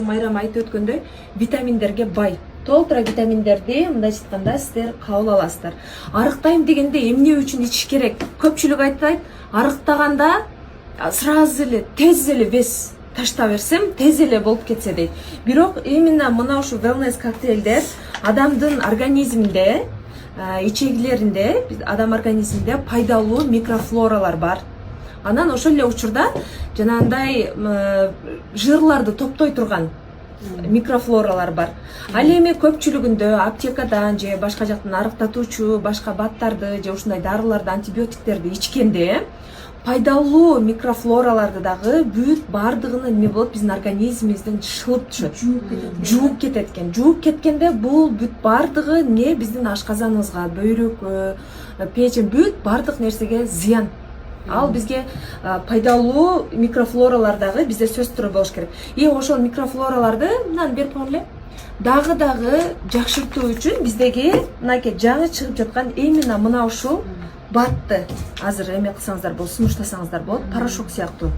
Майрам айтып өткөндөй, витаминдерге бай. Толтура витаминдерди мындай айтканда сиздер кабыл аласыздар. Арыктайм дегенде эмне үчүн ичиш керек? Көпчүлүк айтат, арыктаганда сразу эле тез эле вес ташта берсем, тез эле болуп кетсе дейт. Бирок именно мына ушу wellness коктейлдер адамдын организминде, ичегилеринде, адам организминде пайдалуу микрофлоралар бар. Анан ошол эле учурда жанагындай жырларды топтой турган микрофлоралар бар. Ал эми көпчүлүгүндө аптекадан же башка жактан арыктатуучу башка баттарды же ушундай дарыларды, антибиотиктерди ичкенде пайдалуу микрофлораларды дагы бүт бардыгын эме болот, биздин организмибизден шылып түшөт. Жууп кетет экен. Жууп кеткенде бул бүт бардыгы эмне биздин ашказаныбызга, бөйрөккө, печень бүт бардык нерсеге зыян. Ал бизге пайдалуу микрофлоралар дагы бизде сөзсүз түрдө болуш керек. И ошол микрофлораларды мынаны берип койгон эле. Дагы жакшыртуу үчүн биздеги мынакей жаңы чыгып жаткан именно мына ушул батты азыр эме кылсаңыздар болот, сунуштасаңыздар болот, порошок сыяктуу.